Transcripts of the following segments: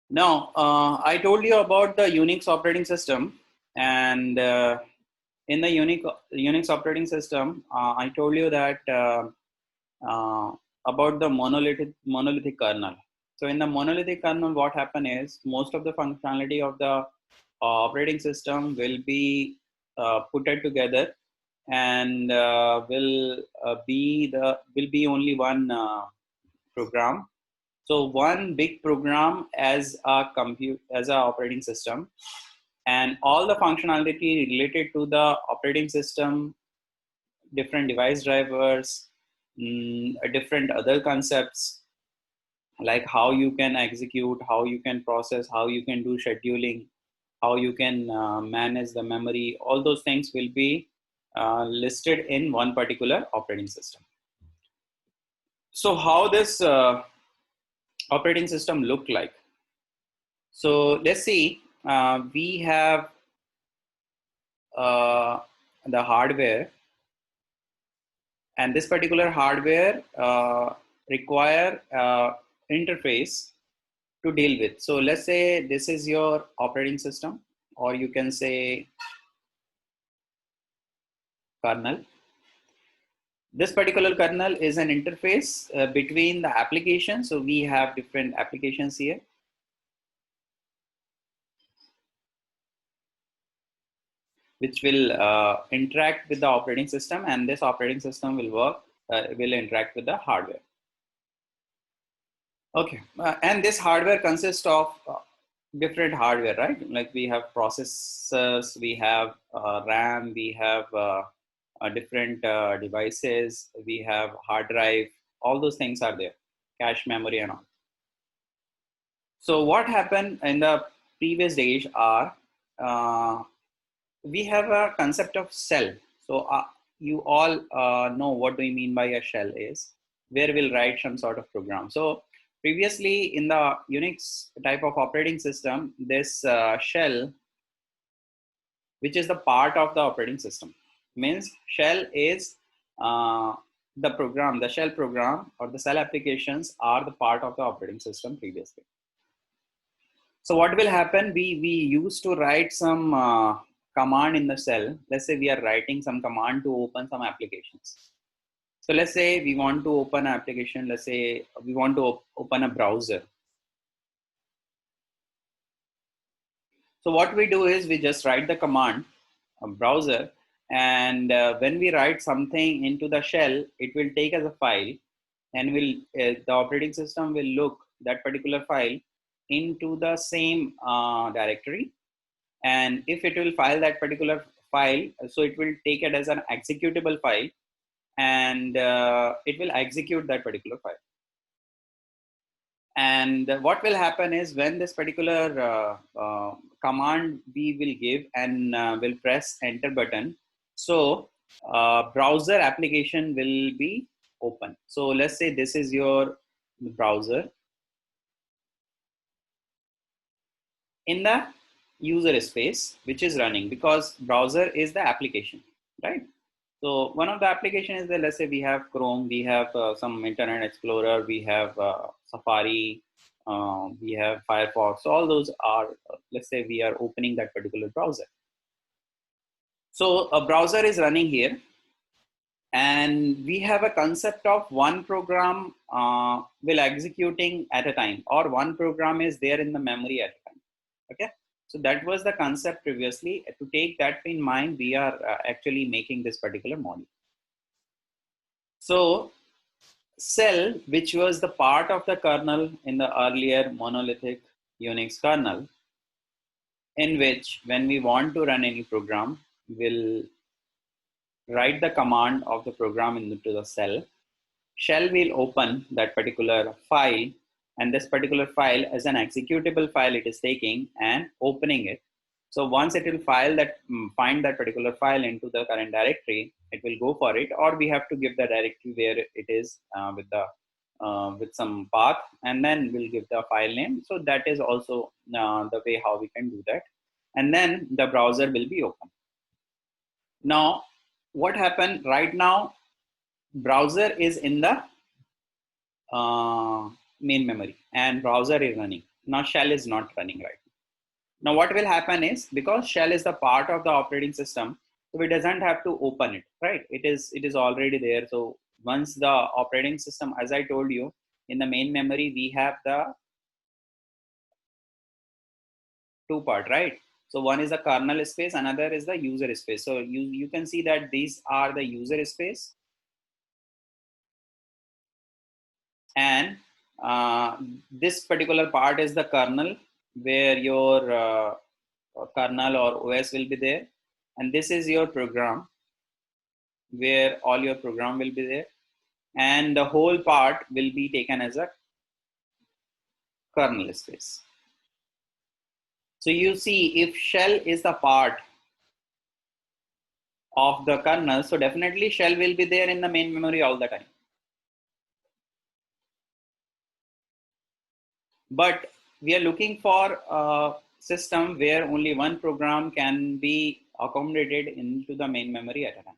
Now, I told you about the Unix operating system, and in the Unix operating system, I told you that about the monolithic kernel. So in the monolithic kernel, what happen is most of the functionality of the operating system will be put it together, and will be only one program. So one big program as a operating system, and all the functionality related to the operating system, different device drivers, different other concepts like how you can execute, how you can process, how you can do scheduling, how you can manage the memory. All those things will be listed in one particular operating system. So how this operating system look like? So let's see, we have the hardware, and this particular hardware require interface to deal with. So let's say this is your operating system, or you can say kernel. This particular kernel is an interface between the applications. So we have different applications here. Which will interact with the operating system, and this operating system will interact with the hardware. Okay, and this hardware consists of different hardware, right? Like we have processors, we have RAM, we have different devices, we have hard drive, all those things are there, cache memory and all. So what happened in the previous days are, we have a concept of shell. So you all know what do you mean by a shell is, where we'll write some sort of program. So previously in the Unix type of operating system, this shell, which is the part of the operating system, means shell is the program, the shell program or the shell applications are the part of the operating system previously. So what will happen, we used to write some command in the shell. Let's say we are writing some command to open some applications. So let's say we want to open an application. Let's say we want to open a browser. So what we do is we just write the command, a browser, and when we write something into the shell, it will take as a file, and the operating system will look that particular file into the same directory. And if it will file that particular file, so it will take it as an executable file, and it will execute that particular file. And what will happen is when this particular command we will give and will press enter button, so browser application will be open. So let's say this is your browser. In the user space which is running, because browser is the application, right? So one of the application is that, let's say we have Chrome, we have some Internet Explorer, we have Safari, we have Firefox. So all those are, let's say we are opening that particular browser. So a browser is running here, and we have a concept of one program will executing at a time, or one program is there in the memory at a time. Okay. So that was the concept previously. To take that in mind, we are actually making this particular module. So shell, which was the part of the kernel in the earlier monolithic Unix kernel, in which when we want to run any program, we'll write the command of the program into the shell. Shell will open that particular file, and this particular file as an executable file it is taking and opening it. So once it will find that particular file into the current directory, it will go for it, or we have to give the directory where it is with some path, and then we'll give the file name. So that is also the way how we can do that. And then the browser will be open. Now, what happened right now? Browser is in the main memory, and browser is running. Now shell is not running right now. What will happen is, because shell is the part of the operating system, so it doesn't have to open it, right? It is already there. So once the operating system, as I told you, in the main memory we have the two part, right? So one is the kernel space, another is the user space. So you can see that these are the user space, and this particular part is the kernel, where your kernel or OS will be there, and this is your program, where all your program will be there, and the whole part will be taken as a kernel space. So you see, if shell is the part of the kernel, so definitely shell will be there in the main memory all the time. But we are looking for a system where only one program can be accommodated into the main memory at a time.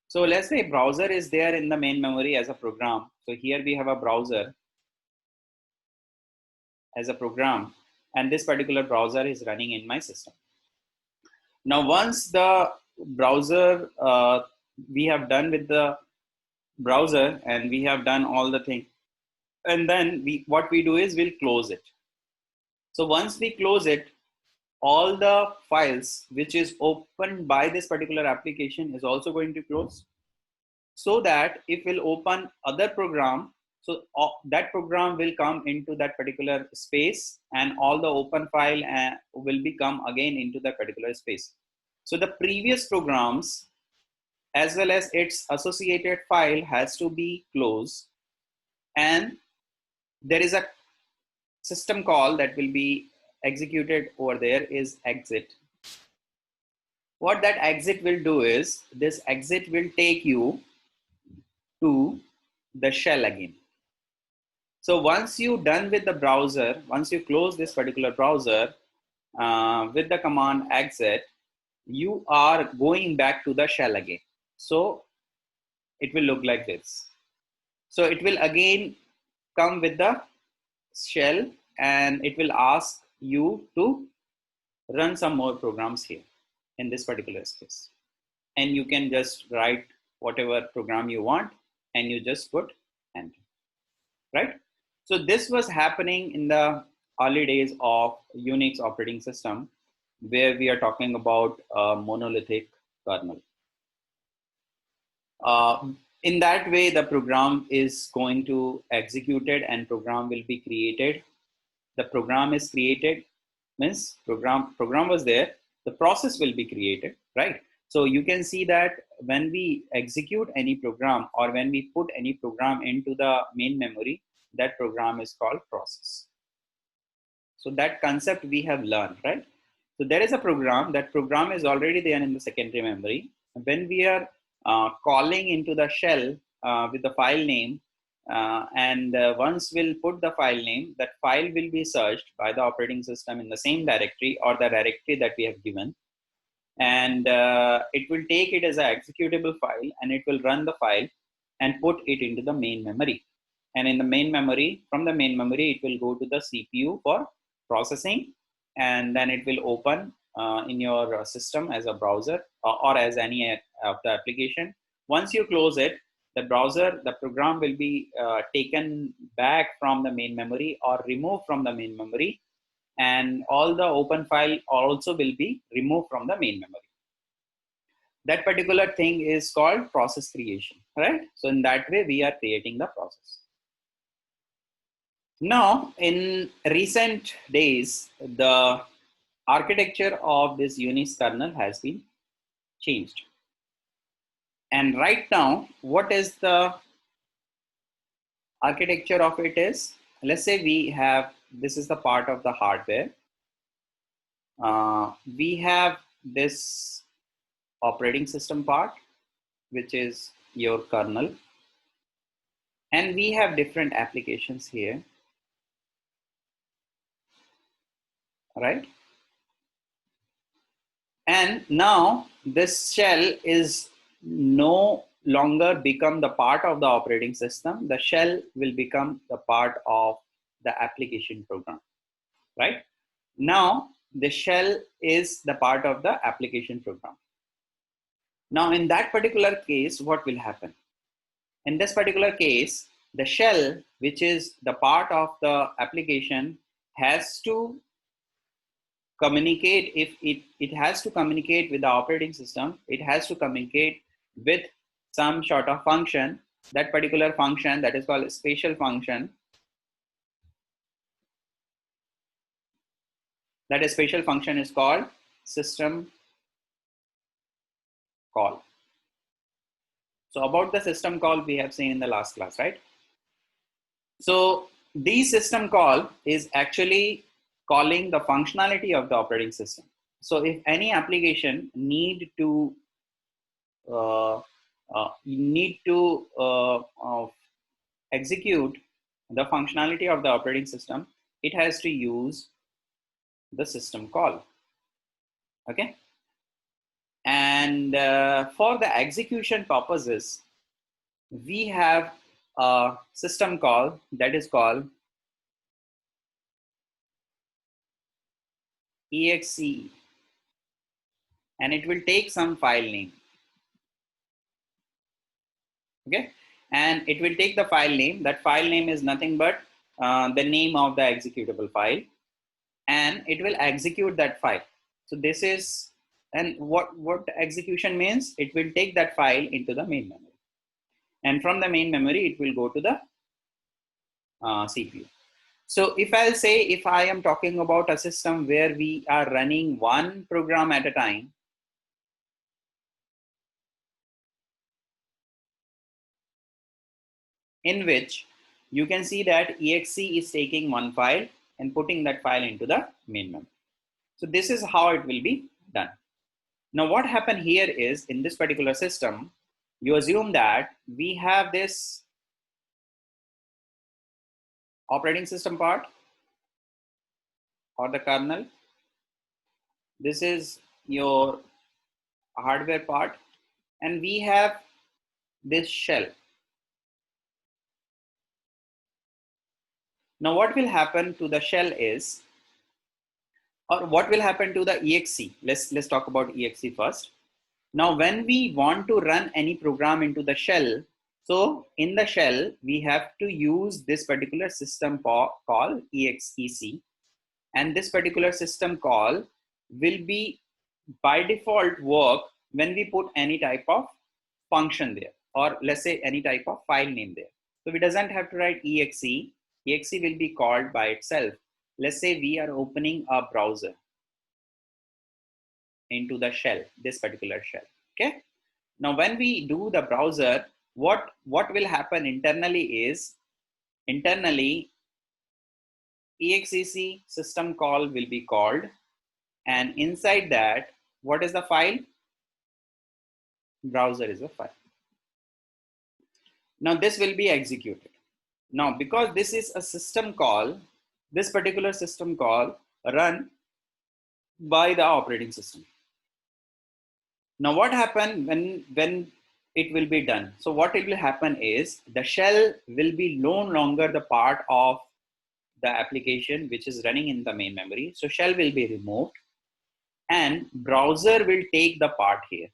So let's say browser is there in the main memory as a program. So here we have a browser as a program, and this particular browser is running in my system. Now, once the browser, we have done with the browser and we have done all the things, and then what we do is we'll close it. So once we close it, all the files which is opened by this particular application is also going to close, so that if we'll open other program, so that program will come into that particular space, and all the open file will become again into that particular space. So the previous programs as well as its associated file has to be closed, and there is a system call that will be executed over there is exit. What that exit will do is, this exit will take you to the shell again. So once you're done with the browser, once you close this particular browser with the command exit, you are going back to the shell again. So it will look like this. So it will again come with the shell, and it will ask you to run some more programs here in this particular space. And you can just write whatever program you want, and you just put enter, right? So this was happening in the early days of Unix operating system, where we are talking about a monolithic kernel. In that way, the program is going to executed and program will be created. The program is created means program was there. The process will be created, right? So you can see that when we execute any program or when we put any program into the main memory, that program is called process. So that concept we have learned, right? So there is a program, that program is already there in the secondary memory. When we are calling into the shell with the file name, and once we'll put the file name, that file will be searched by the operating system in the same directory or the directory that we have given. And it will take it as an executable file, and it will run the file and put it into the main memory. And in the main memory, from the main memory, it will go to the CPU for processing, and then it will open in your system as a browser or as any of the application. Once you close it, the browser, the program will be taken back from the main memory or removed from the main memory, and all the open file also will be removed from the main memory. That particular thing is called process creation, right? So in that way, we are creating the process. Now, in recent days, the architecture of this Unix kernel has been changed. And right now, what is the architecture of it is, let's say we have, this is the part of the hardware. We have this operating system part, which is your kernel. And we have different applications here, right? And now this shell is no longer become the part of the operating system. The shell will become the part of the application program. right? Now the shell is the part of the application program. Now in that particular case, what will happen? In this particular case, the shell, which is the part of the application, has to communicate. If it has to communicate with the operating system, it has to communicate with some sort of function. That particular function, that is called a special function, that a special function is called system call. So about the system call we have seen in the last class, right? So the system call is actually calling the functionality of the operating system. So if any application need to uh, execute the functionality of the operating system, it has to use the system call. Okay. And for the execution purposes, we have a system call that is called exe, and it will take some file name. Okay, and it will take the file name. That file name is nothing but the name of the executable file, and it will execute that file. So this is, and what execution means, it will take that file into the main memory, and from the main memory it will go to the CPU. So if I'll say, if I am talking about a system where we are running one program at a time, in which you can see that exe is taking one file and putting that file into the main memory. So this is how it will be done. Now what happened here is, in this particular system, you assume that we have this operating system part or the kernel. This is your hardware part, and we have this shell. Now what will happen to the shell is, or what will happen to the exe? Let's talk about exe first. Now when we want to run any program into the shell, so in the shell we have to use this particular system call exec, and this particular system call will be by default work when we put any type of function there, or let's say any type of file name there. So we doesn't have to write exe will be called by itself. Let's say we are opening a browser into the shell, this particular shell. Okay. Now when we do the browser, what will happen internally is, internally exec system call will be called, and inside that, what is the file? Browser is a file. Now this will be executed. Now because this is a system call, this particular system call run by the operating system. Now what happened when it will be done? So what will happen is, the shell will be no longer the part of the application which is running in the main memory. So shell will be removed, and browser will take the part here.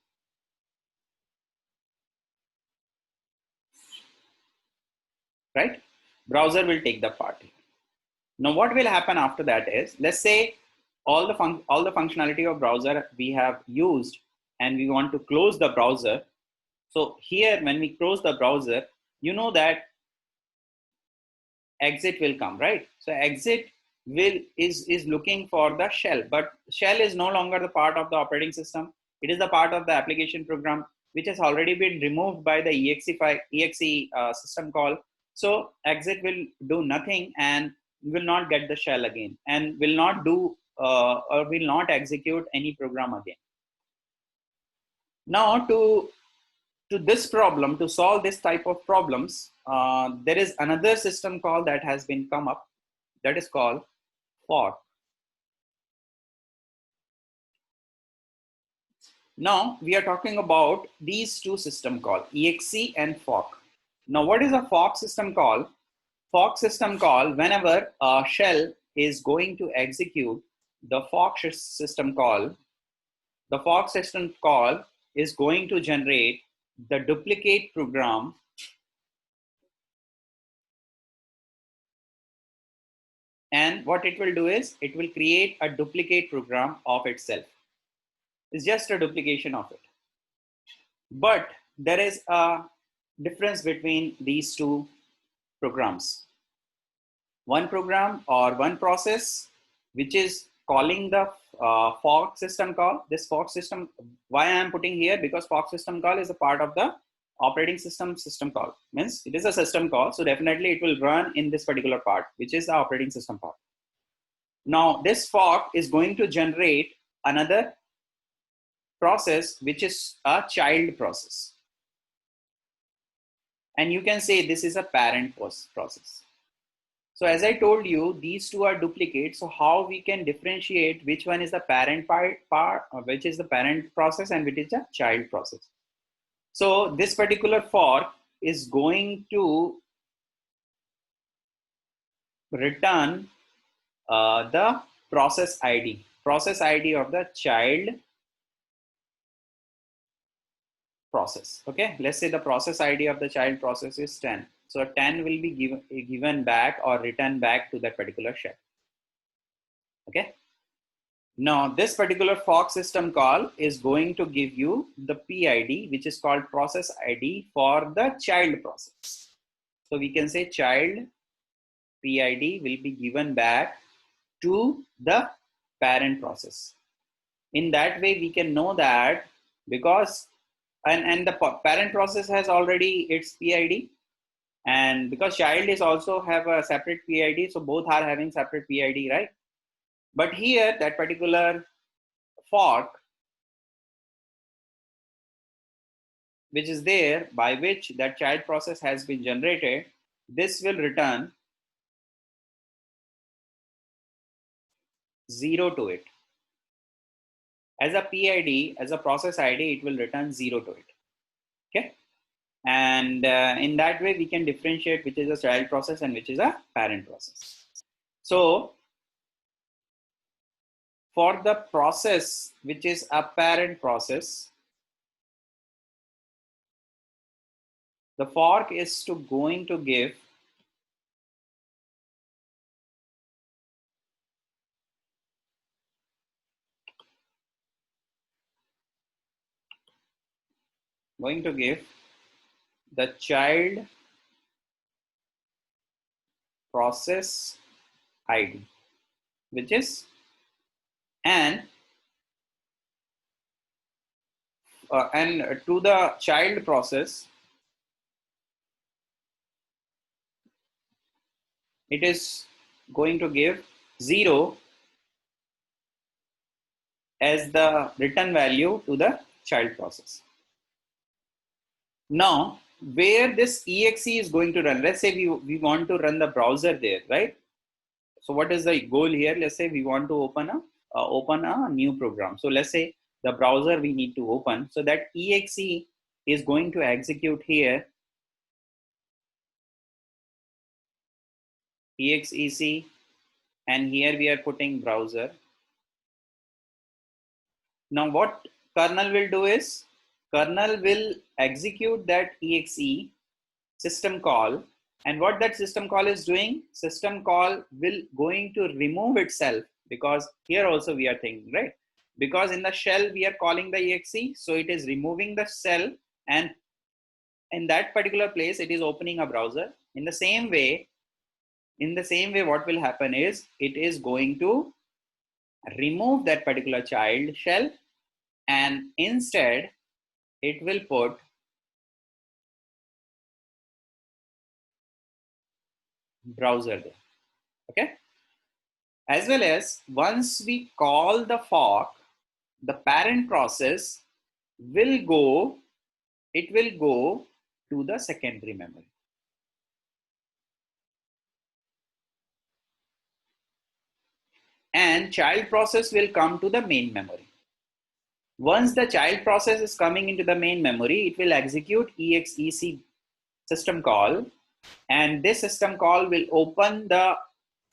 Right? Browser will take the part here. Now what will happen after that is, let's say all the functionality of browser we have used, and we want to close the browser. So here when we close the browser, you know that exit will come, right? So exit is looking for the shell, but shell is no longer the part of the operating system. It is the part of the application program, which has already been removed by the exe system call. So exit will do nothing and will not get the shell again, and will not do or will not execute any program again. Now to this problem, to solve this type of problems, there is another system call that has been come up, that is called fork. Now we are talking about these two system call, exe and fork. Now what is a fork system call? Fork system call, whenever a shell is going to execute the fork system call. The fork system call is going to generate the duplicate program and what it will do is it will create a duplicate program of itself. It's just a duplication of it. But there is a difference between these two programs. One program or one process which is calling the fork system call. This fork system, why I am putting here, because fork system call is a part of the operating system call. Means it is a system call, so definitely it will run in this particular part, which is the operating system part. Now this fork is going to generate another process which is a child process, and you can say this is a parent process. So as I told you, these two are duplicates. So how we can differentiate which one is the parent part, which is the parent process and which is the child process. So this particular fork is going to return the process ID of the child process. Okay, let's say the process ID of the child process is 10. So 10 will be given back or returned back to that particular shell. Okay. Now this particular fork system call is going to give you the PID, which is called process ID for the child process. So we can say child PID will be given back to the parent process. In that way, we can know that because and the parent process has already its PID, and because child is also have a separate PID, so both are having separate PID, right? But here that particular fork which is there, by which that child process has been generated, this will return 0 to it. As a PID, as a process ID, it will return 0 to it. Okay. And in that way, we can differentiate which is a child process and which is a parent process. So for the process which is a parent process, the fork is going to give the child process ID, which is and to the child process, it is going to give 0 as the return value to the child process. Now, where this exe is going to run, let's say we want to run the browser there, right? So what is the goal here? Let's say we want to open a new program. So let's say the browser we need to open. So that exe is going to execute here. Exec, and here we are putting browser. Now what kernel will do is, kernel will execute that exe system call, and what that system call is doing, system call will going to remove itself, because here also we are thinking, right? Because in the shell we are calling the exe, so it is removing the shell, and in that particular place it is opening a browser. In the same way, what will happen is it is going to remove that particular child shell, and instead it will put browser there. Okay. As well as once we call the fork, the parent process will go to the secondary memory. And child process will come to the main memory. Once the child process is coming into the main memory, it will execute exec system call, and this system call will open the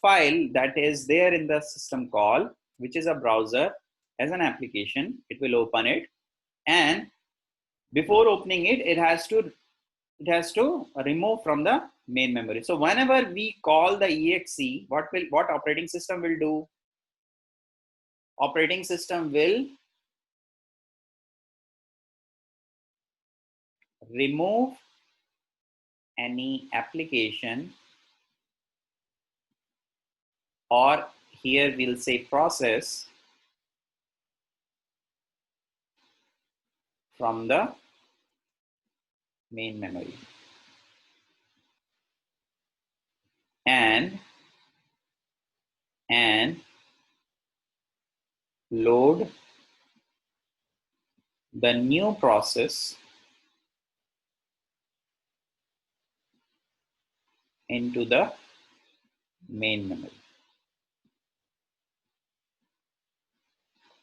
file that is there in the system call, which is a browser as an application. It will open it, and before opening it, it has to remove from the main memory. So whenever we call the exe, what operating system will do? Operating system will remove any application, or here we'll say process, from the main memory, and load the new process into the main memory.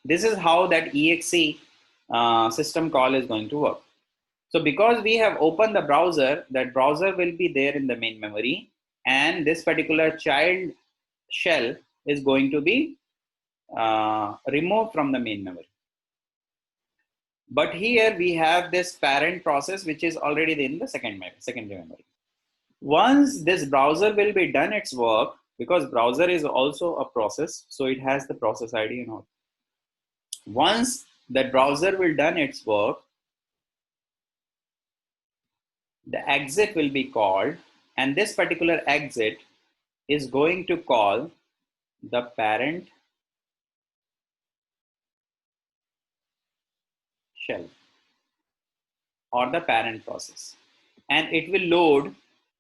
This is how that exe system call is going to work. So because we have opened the browser, that browser will be there in the main memory, and this particular child shell is going to be removed from the main memory. But here we have this parent process which is already in the secondary memory. Once this browser will be done its work, because browser is also a process, so it has the process ID and all. Once that browser will done its work, the exit will be called, and this particular exit is going to call the parent shell or the parent process, and it will load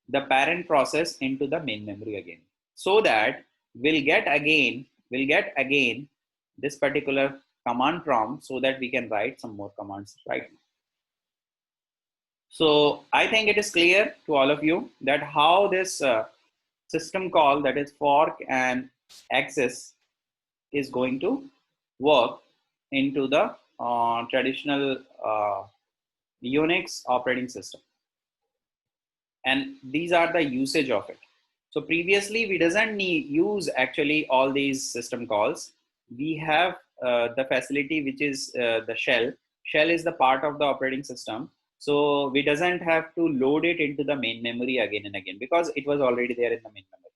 the parent process into the main memory again, so that we'll get again this particular command prompt, so that we can write some more commands right now. So I think it is clear to all of you that how this system call, that is fork and access, is going to work into the traditional UNIX operating system. And these are the usage of it. So previously we doesn't use actually all these system calls. We have the facility which is the shell. Shell is the part of the operating system. So we doesn't have to load it into the main memory again and again, because it was already there in the main memory.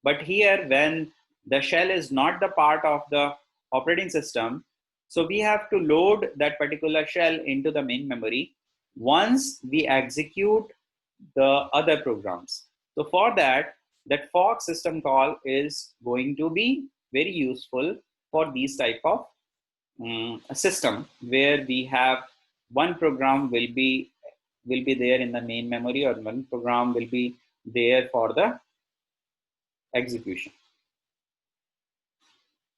But here, when the shell is not the part of the operating system, so we have to load that particular shell into the main memory once we execute the other programs. So for that fork system call is going to be very useful for these type of system, where we have one program will be there in the main memory, or one program will be there for the execution.